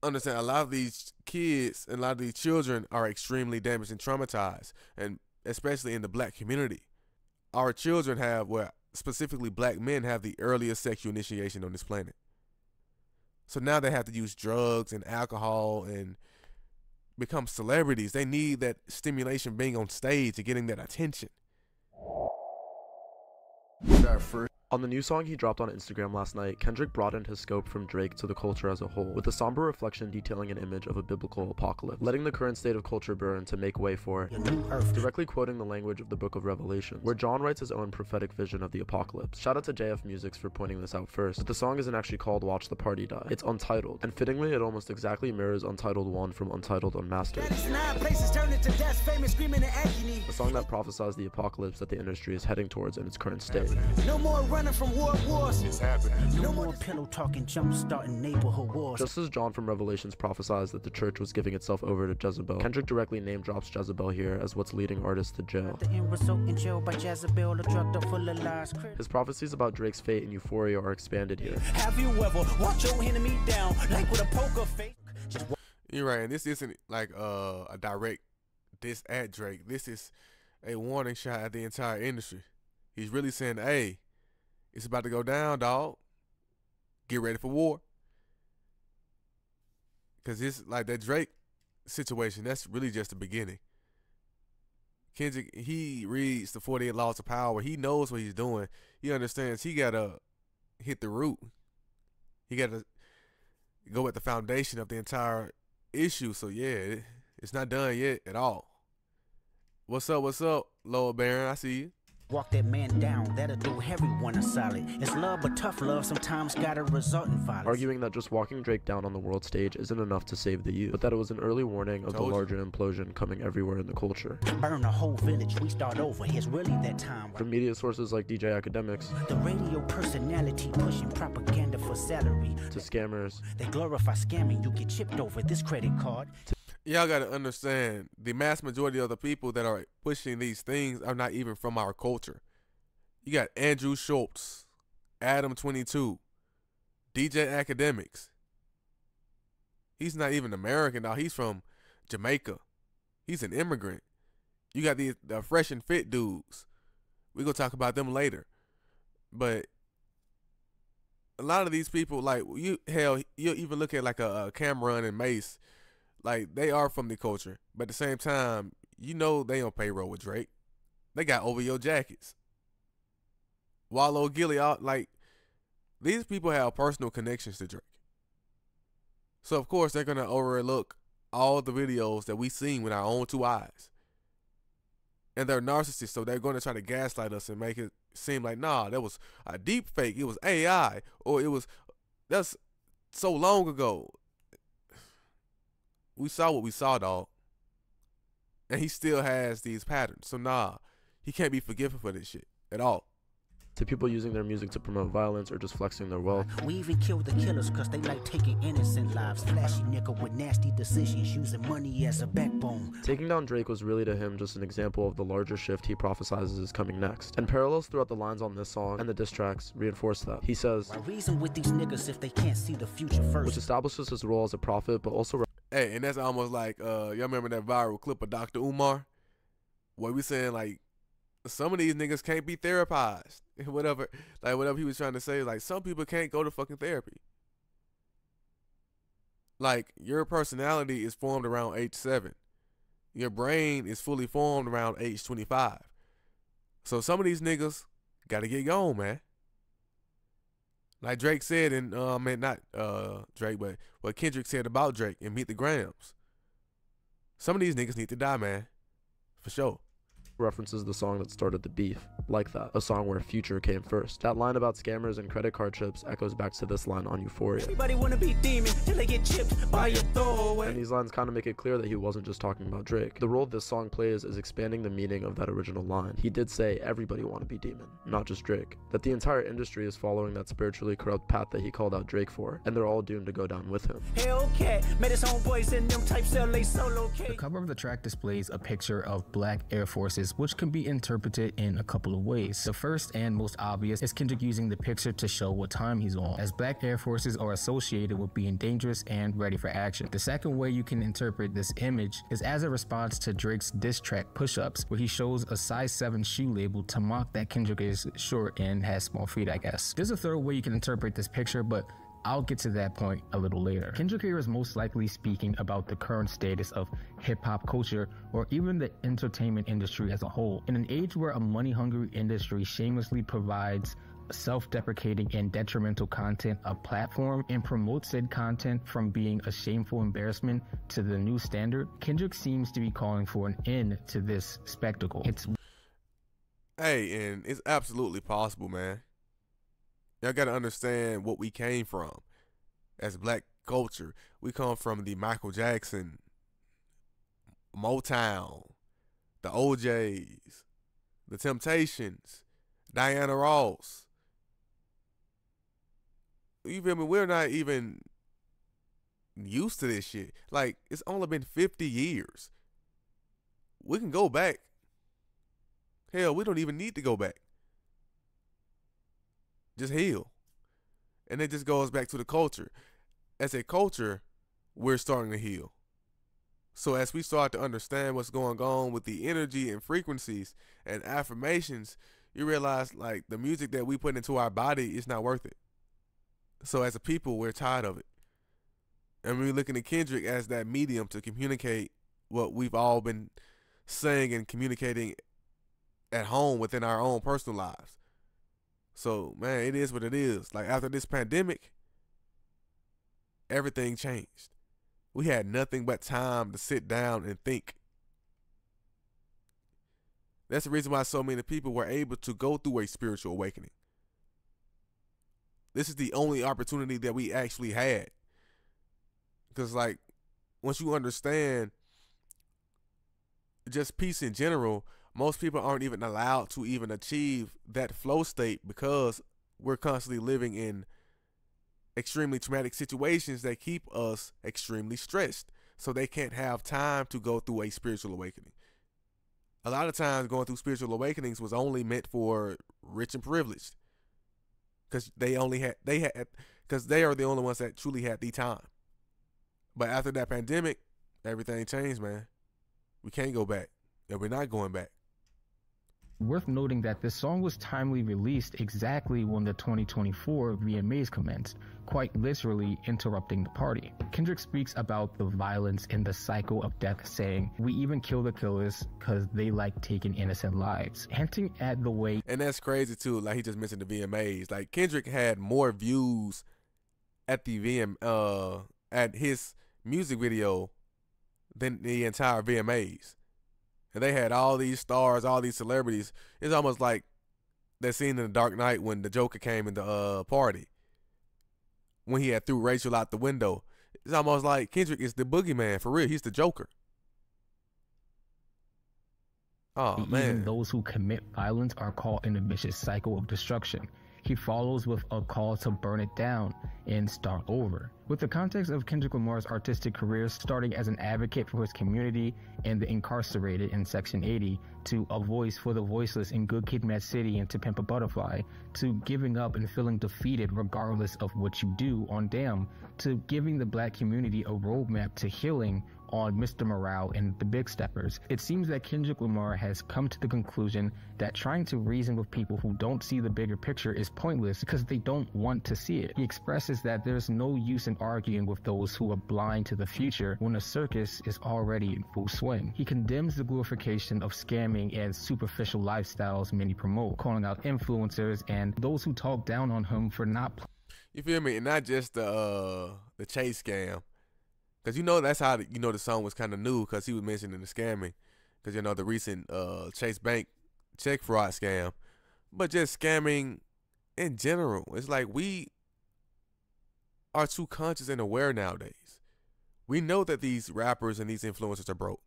understand a lot of these kids and a lot of these children are extremely damaged and traumatized, and especially in the black community. Our children have, well, specifically black men have the earliest sexual initiation on this planet. So now they have to use drugs and alcohol and become celebrities. They need that stimulation, being on stage and getting that attention. On the new song he dropped on Instagram last night, Kendrick broadened his scope from Drake to the culture as a whole, with a somber reflection detailing an image of a biblical apocalypse, letting the current state of culture burn to make way for a new earth, directly quoting the language of the book of Revelation, where John writes his own prophetic vision of the apocalypse. Shout out to JF Musics for pointing this out first, but the song isn't actually called Watch the Party Die. It's untitled, and fittingly it almost exactly mirrors Untitled 1 from Untitled Unmastered, a song that prophesies the apocalypse that the industry is heading towards in its current state. No more running from war wars. It's happening. No more pillow talking, jump starting neighborhood wars. Just as John from Revelations prophesies that the church was giving itself over to Jezebel, Kendrick directly name drops Jezebel here as what's leading artists to jail. The end result in jail by Jezebel, drugged up full of lies. His prophecies about Drake's fate and Euphoria are expanded here. Have you ever watched your enemy down like with a poker face? You're right, and this isn't like a direct diss at Drake. This is a warning shot at the entire industry. He's really saying, hey, it's about to go down, dog. Get ready for war. Because it's like that Drake situation, that's really just the beginning. Kendrick, he reads the 48 Laws of Power. He knows what he's doing. He understands he got to hit the root. He got to go at the foundation of the entire issue. So, yeah, it's not done yet at all. What's up, Lower Baron? I see you. Walk that man down, that'll do everyone a solid. It's love, but tough love sometimes gotta result in violence. Arguing that just walking Drake down on the world stage isn't enough to save the youth, but that it was an early warning of the larger implosion coming everywhere in the culture. Burn a whole village, we start over, it's really that time. From media sources like DJ Academics, the radio personality pushing propaganda for salary, to scammers, they glorify scamming, you get chipped over this credit card. Y'all got to understand, the mass majority of the people that are pushing these things are not even from our culture. You got Andrew Schultz, Adam 22, DJ Academics. He's not even American now. He's from Jamaica. He's an immigrant. You got the Fresh and Fit dudes. We're going to talk about them later. But a lot of these people, like, you even look at like a Cameron and Mace. Like, they are from the culture, but at the same time, you know they on payroll with Drake. They got OVO jackets. Wallow Gilly, like, these people have personal connections to Drake. So, of course, they're going to overlook all the videos that we seen with our own two eyes. And they're narcissists, so they're going to try to gaslight us and make it seem like, nah, that was a deep fake. It was AI, or that's so long ago. We saw what we saw, dog. And he still has these patterns. So, nah, he can't be forgiven for this shit at all. To people using their music to promote violence or just flexing their wealth. We even killed the killers because they like taking innocent lives. Flashy nigga with nasty decisions, using money as a backbone. Taking down Drake was really to him just an example of the larger shift he prophesizes is coming next. And parallels throughout the lines on this song and the diss tracks reinforce that. He says, I reason with these niggas if they can't see the future first. Which establishes his role as a prophet, but also... Hey, and that's almost like, y'all remember that viral clip of Dr. Umar? Where we saying, like, some of these niggas can't be therapized. Whatever he was trying to say, like, some people can't go to fucking therapy. Like, your personality is formed around age 7. Your brain is fully formed around age 25. So some of these niggas gotta get going, man. Like Drake said in, not Drake, but what Kendrick said about Drake in Meet the Grams. Some of these niggas need to die, man. For sure. References the song that started the beef, like that, a song where Future came first. That line about scammers and credit card chips echoes back to this line on Euphoria. Everybody wanna be demon till they get chipped by your throwaway. And these lines kind of make it clear that he wasn't just talking about Drake. The role this song plays is expanding the meaning of that original line. He did say everybody wanna be demon, not just Drake. That the entire industry is following that spiritually corrupt path that he called out Drake for, and they're all doomed to go down with him. Hellcat, met his homeboys in them types LA solo. The cover of the track displays a picture of black Air Forces images, which can be interpreted in a couple of ways. The first and most obvious is Kendrick using the picture to show what time he's on, as black Air Forces are associated with being dangerous and ready for action. The second way you can interpret this image is as a response to Drake's diss track Push-Ups, where he shows a size 7 shoe label to mock that Kendrick is short and has small feet, I guess. There's a third way you can interpret this picture, but I'll get to that point a little later. Kendrick here is most likely speaking about the current status of hip-hop culture or even the entertainment industry as a whole. In an age where a money-hungry industry shamelessly provides self-deprecating and detrimental content a platform and promotes said content from being a shameful embarrassment to the new standard, Kendrick seems to be calling for an end to this spectacle. Hey, and it's absolutely possible, man. Y'all gotta understand what we came from as black culture. We come from the Michael Jackson, Motown, the OJs, the Temptations, Diana Ross. You feel me? We're not even used to this shit. Like, it's only been 50 years. We can go back. Hell, we don't even need to go back. Just heal. And it just goes back to the culture. As a culture, we're starting to heal. So as we start to understand what's going on with the energy and frequencies and affirmations, you realize like the music that we put into our body is not worth it. So as a people, we're tired of it. And we're looking at Kendrick as that medium to communicate what we've all been saying and communicating at home within our own personal lives. So, man, it is what it is. Like, after this pandemic, everything changed. We had nothing but time to sit down and think. That's the reason why so many people were able to go through a spiritual awakening. This is the only opportunity that we actually had. Because, like, once you understand just peace in general, most people aren't even allowed to even achieve that flow state because we're constantly living in extremely traumatic situations that keep us extremely stressed. So they can't have time to go through a spiritual awakening. A lot of times going through spiritual awakenings was only meant for rich and privileged. Because they are the only ones that truly had the time. But after that pandemic, everything changed, man. We can't go back. And we're not going back. Worth noting that this song was timely released exactly when the 2024 VMAs commenced, quite literally interrupting the party. Kendrick speaks about the violence and the cycle of death, saying, "We even kill the killers because they like taking innocent lives," hinting at the way. And that's crazy too, like he just mentioned the VMAs. Like Kendrick had more views at the at his music video than the entire VMAs. And they had all these stars, all these celebrities. It's almost like that scene in The Dark Knight when the Joker came in the party. When he had threw Rachel out the window. It's almost like Kendrick is the boogeyman, for real. He's the Joker. Oh, man. Even those who commit violence are caught in a vicious cycle of destruction. He follows with a call to burn it down and start over. With the context of Kendrick Lamar's artistic career starting as an advocate for his community and the incarcerated in Section 80, to a voice for the voiceless in Good Kid, Mad City and To Pimp a Butterfly, to giving up and feeling defeated regardless of what you do on Damn, to giving the black community a roadmap to healing on Mr. Morale and the Big Steppers. It seems that Kendrick Lamar has come to the conclusion that trying to reason with people who don't see the bigger picture is pointless because they don't want to see it. He expresses that there's no use in arguing with those who are blind to the future when a circus is already in full swing. He condemns the glorification of scamming and superficial lifestyles many promote, calling out influencers and those who talk down on him for not. You feel me? And not just the Chase scam. Because, you know, that's how, the song was kind of new because he was mentioning the scamming. Because, the recent Chase Bank check fraud scam. But just scamming in general. It's like we are too conscious and aware nowadays. We know that these rappers and these influencers are broke.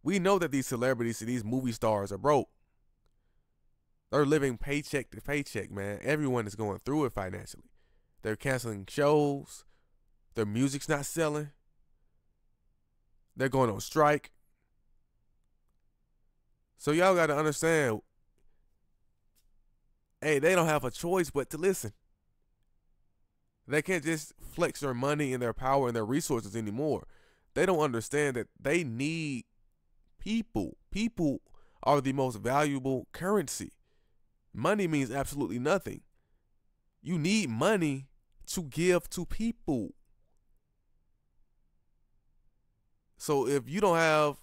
We know that these celebrities and these movie stars are broke. They're living paycheck to paycheck, man. Everyone is going through it financially. They're canceling shows. Their music's not selling. They're going on strike. So y'all got to understand, hey, they don't have a choice but to listen. They can't just flex their money and their power and their resources anymore. They don't understand that they need people. People are the most valuable currency. Money means absolutely nothing. You need money to give to people. So if you don't have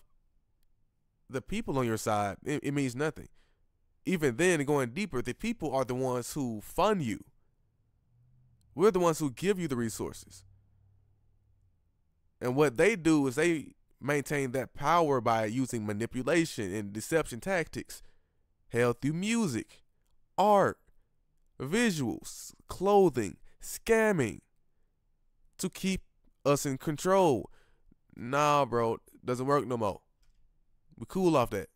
the people on your side, it means nothing. Even then, going deeper, the people are the ones who fund you. We're the ones who give you the resources. And what they do is they maintain that power by using manipulation and deception tactics, held through music, art, visuals, clothing, scamming, to keep us in control. Nah, bro, doesn't work no more. We cool off that.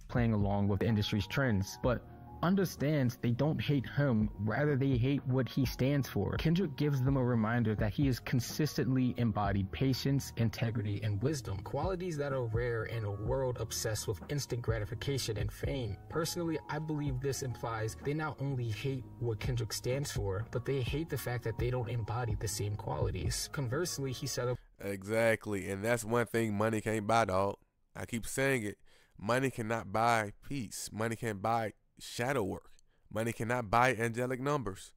Playing along with the industry's trends, but understands they don't hate him, rather they hate what he stands for. Kendrick gives them a reminder that he has consistently embodied patience, integrity, and wisdom, qualities that are rare in a world obsessed with instant gratification and fame. Personally, I believe this implies they not only hate what Kendrick stands for, but they hate the fact that they don't embody the same qualities. Conversely, he celebrates. Exactly, and that's one thing money can't buy, dog. I keep saying it. Money cannot buy peace. Money can't buy shadow work. Money cannot buy angelic numbers.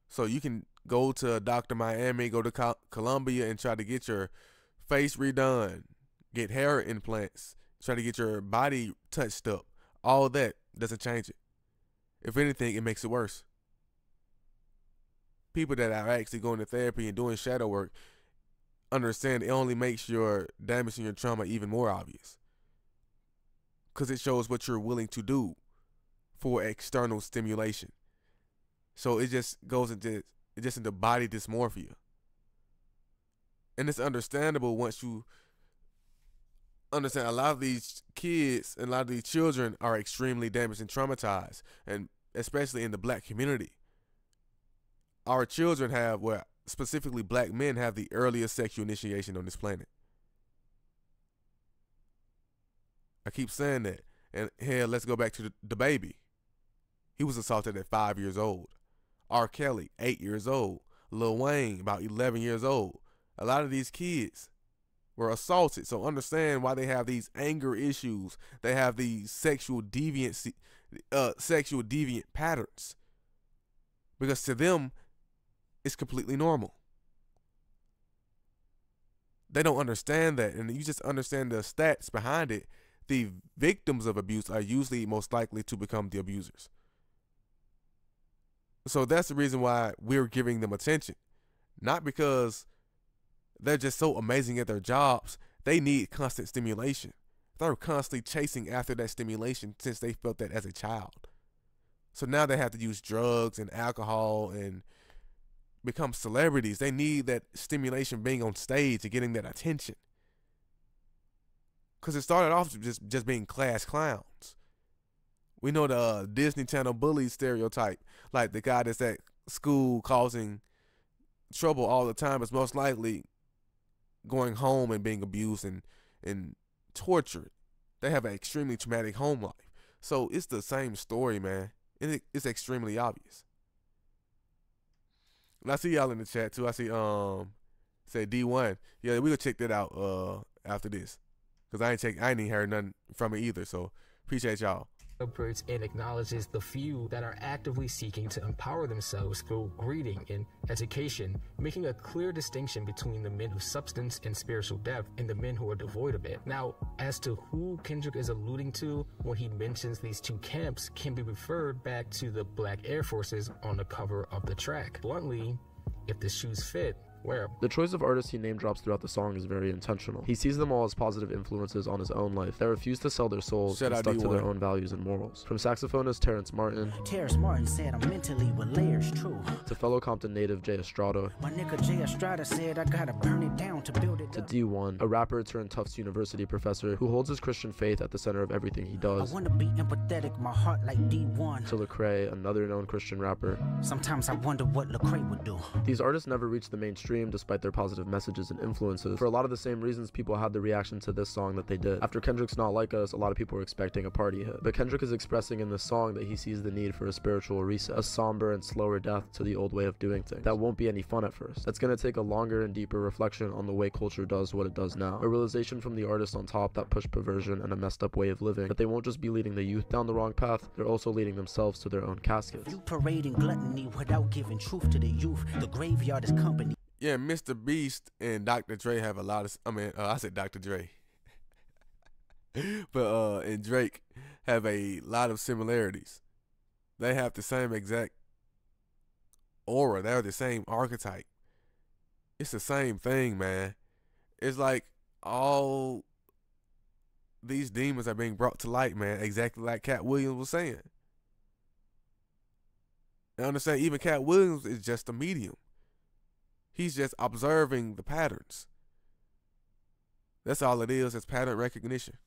So you can go to Dr. Miami, go to Columbia and try to get your face redone, get hair implants, try to get your body touched up. All that doesn't change it. If anything, it makes it worse. People that are actually going to therapy and doing shadow work understand it only makes your damage and your trauma even more obvious, because it shows what you're willing to do for external stimulation. So it just goes into body dysmorphia. And it's understandable once you understand a lot of these kids and a lot of these children are extremely damaged and traumatized, and especially in the black community. Our children have, well, specifically black men have the earliest sexual initiation on this planet. I keep saying that. And here, let's go back to the baby. He was assaulted at 5 years old. R. Kelly, 8 years old. Lil Wayne, about 11 years old. A lot of these kids were assaulted. So understand why they have these anger issues. They have these sexual deviant patterns. Because to them, it's completely normal. They don't understand that. And you just understand the stats behind it. The victims of abuse are usually most likely to become the abusers. So that's the reason why we're giving them attention. Not because they're just so amazing at their jobs. They need constant stimulation. They're constantly chasing after that stimulation since they felt that as a child. So now they have to use drugs and alcohol and become celebrities. They need that stimulation being on stage and getting that attention. Because it started off just being class clowns. We know the Disney Channel bully stereotype. Like the guy that's at school causing trouble all the time is most likely going home and being abused and tortured. They have an extremely traumatic home life. So it's the same story, man. And it's extremely obvious. And I see y'all in the chat too. I see say D1. Yeah, we gonna check that out after this. Cause I ain't even heard nothing from it either. So appreciate y'all. Celebrates and acknowledges the few that are actively seeking to empower themselves through reading and education, making a clear distinction between the men of substance and spiritual depth and the men who are devoid of it. Now, as to who Kendrick is alluding to when he mentions these two camps can be referred back to the Black Air Forces on the cover of the track. Bluntly, if the shoes fit, wear. The choice of artists he name drops throughout the song is very intentional. He sees them all as positive influences on his own life that refuse to sell their souls and stuck to their own values and morals. From saxophonist Terrence Martin said I'm mentally with layers, true. To fellow Compton native Jay Estrada, My nigga Jay Estrada said I gotta burn it down to build it to up. D1, a rapper turned Tufts University professor who holds his Christian faith at the center of everything he does. I wanna be empathetic, my heart like D1. To Lecrae, another known Christian rapper. Sometimes I wonder what Lecrae would do. These artists never reached the mainstream extreme despite their positive messages and influences. For a lot of the same reasons people had the reaction to this song that they did. After Kendrick's Not Like Us, a lot of people were expecting a party hit. But Kendrick is expressing in this song that he sees the need for a spiritual reset, a somber and slower death to the old way of doing things. That won't be any fun at first. That's gonna take a longer and deeper reflection on the way culture does what it does now. A realization from the artist on top that push perversion and a messed up way of living, that they won't just be leading the youth down the wrong path, they're also leading themselves to their own caskets. You parading gluttony without giving truth to the youth. The graveyard is company. Yeah, Mr. Beast and Dr. Dre have a lot of, I said Dr. Dre. But and Drake have a lot of similarities. They have the same exact aura. They're the same archetype. It's the same thing, man. It's like all these demons are being brought to light, man, exactly like Cat Williams was saying. I understand even Cat Williams is just a medium. He's just observing the patterns. That's all it is, it's pattern recognition.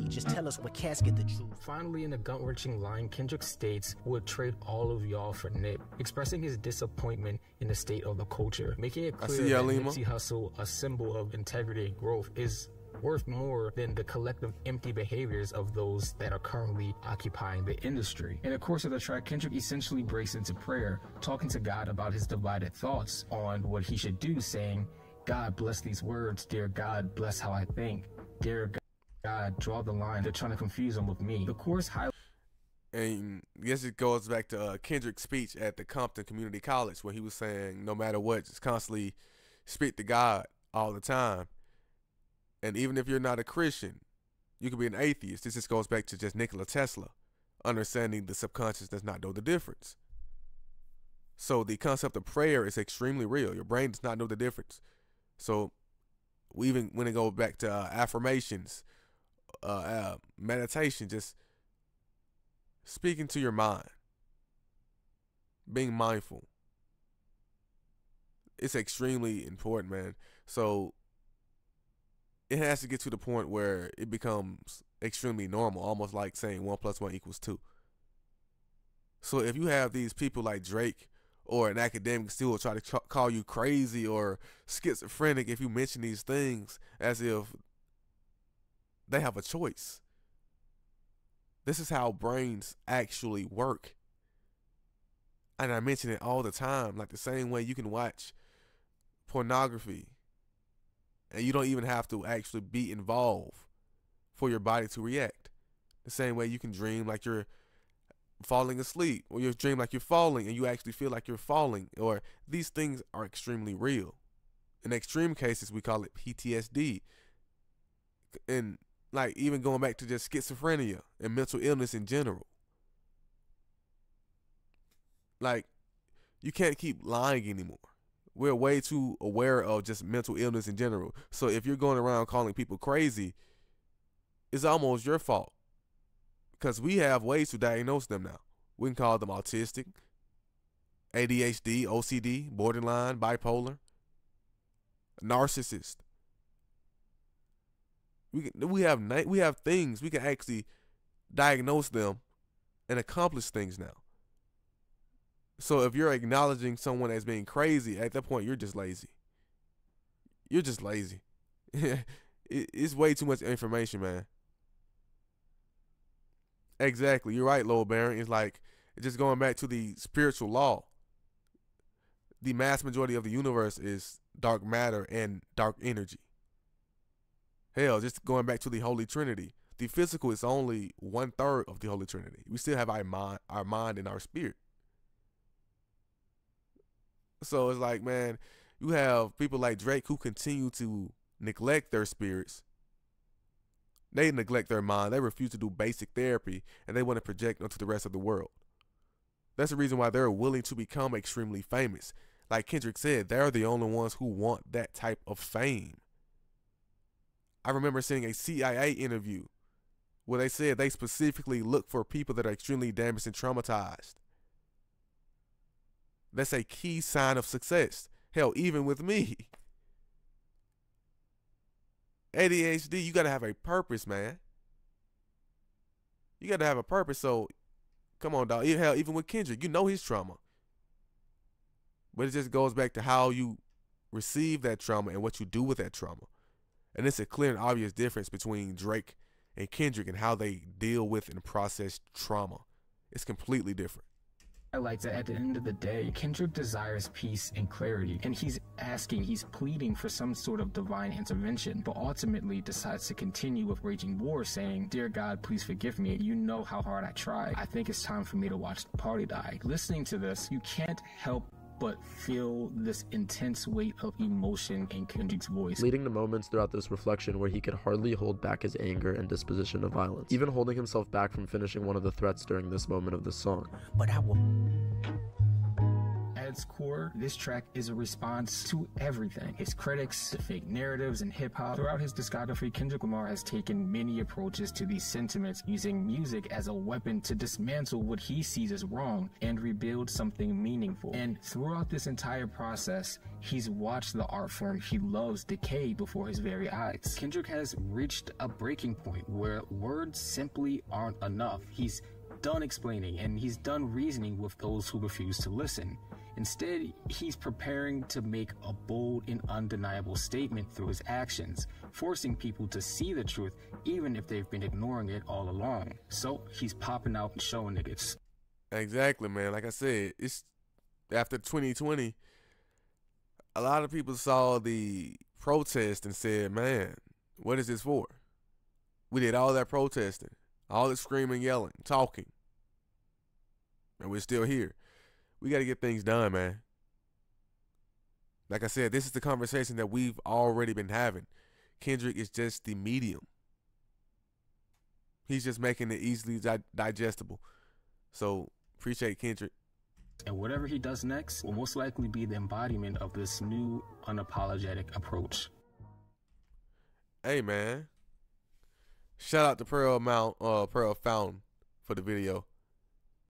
Just tell us what casket the truth. Finally, in a gut-wrenching line, Kendrick states, "Would trade all of y'all for Nip," expressing his disappointment in the state of the culture, making it clear that Nipsey Hussle, a symbol of integrity and growth, is worth more than the collective empty behaviors of those that are currently occupying the industry. In the course of the track, Kendrick essentially breaks into prayer, talking to God about his divided thoughts on what he should do, saying, "God bless these words, dear God, bless how I think. Dear God, draw the line. They're trying to confuse them with me." The chorus highlights. And I guess it goes back to Kendrick's speech at the Compton Community College, where he was saying, no matter what, just constantly speak to God all the time. And even if you're not a Christian, you could be an atheist. This just goes back to just Nikola Tesla, understanding the subconscious does not know the difference. So the concept of prayer is extremely real. Your brain does not know the difference. So we even when it goes back to affirmations, meditation, just speaking to your mind, being mindful. It's extremely important, man. So it has to get to the point where it becomes extremely normal, almost like saying 1 + 1 = 2. So if you have these people like Drake or an academic still try to call you crazy or schizophrenic if you mention these things as if they have a choice. This is how brains actually work. And I mention it all the time, like the same way you can watch pornography and you don't even have to actually be involved for your body to react. The same way you can dream like you're falling asleep, or you dream like you're falling and you actually feel like you're falling, or these things are extremely real. In extreme cases, we call it PTSD. And like even going back to just schizophrenia and mental illness in general. Like you can't keep lying anymore. We're way too aware of just mental illness in general. So if you're going around calling people crazy, it's almost your fault. Because we have ways to diagnose them now. We can call them autistic, ADHD, OCD, borderline, bipolar, narcissist. We have things we can actually diagnose them and accomplish things now. So if you're acknowledging someone as being crazy, at that point you're just lazy. You're just lazy. It's way too much information, man. Exactly. You're right, Lowell Barron. It's like just going back to the spiritual law. The mass majority of the universe is dark matter and dark energy. Hell, just going back to the Holy Trinity. The physical is only 1/3 of the Holy Trinity. We still have our mind and our spirit. So it's like, man, you have people like Drake who continue to neglect their spirits. They neglect their mind. They refuse to do basic therapy, and they want to project onto the rest of the world. That's the reason why they're willing to become extremely famous. Like Kendrick said, they're the only ones who want that type of fame. I remember seeing a CIA interview where they said they specifically look for people that are extremely damaged and traumatized. That's a key sign of success. Hell, even with me. ADHD, you got to have a purpose, man. You got to have a purpose. So, come on, dog. Hell, even with Kendrick, you know his trauma. But it just goes back to how you receive that trauma and what you do with that trauma. And it's a clear and obvious difference between Drake and Kendrick and how they deal with and process trauma. It's completely different. Highlights that at the end of the day, Kendrick desires peace and clarity, and he's pleading for some sort of divine intervention, but ultimately decides to continue with waging war, saying, "Dear God, please forgive me. You know how hard I tried. I think it's time for me to watch the party die." Listening to this, you can't help but feel this intense weight of emotion in Kendrick's voice, leading to moments throughout this reflection where he could hardly hold back his anger and disposition to violence, even holding himself back from finishing one of the threats during this moment of the song. But I will. At its core, this track is a response to everything. His critics, the fake narratives, and hip-hop. Throughout his discography, Kendrick Lamar has taken many approaches to these sentiments, using music as a weapon to dismantle what he sees as wrong and rebuild something meaningful. And throughout this entire process, he's watched the art form he loves decay before his very eyes. Kendrick has reached a breaking point where words simply aren't enough. He's done explaining and he's done reasoning with those who refuse to listen. Instead, he's preparing to make a bold and undeniable statement through his actions, forcing people to see the truth even if they've been ignoring it all along. So he's popping out and showing niggas. Exactly, man. Like I said, it's after 2020, a lot of people saw the protest and said, man, what is this for? We did all that protesting, all that screaming, yelling, talking, and we're still here. We got to get things done, man. Like I said, this is the conversation that we've already been having. Kendrick is just the medium. He's just making it easily digestible. So, appreciate Kendrick. And whatever he does next will most likely be the embodiment of this new, unapologetic approach. Hey, man. Shout out to Pearl Fountain for the video.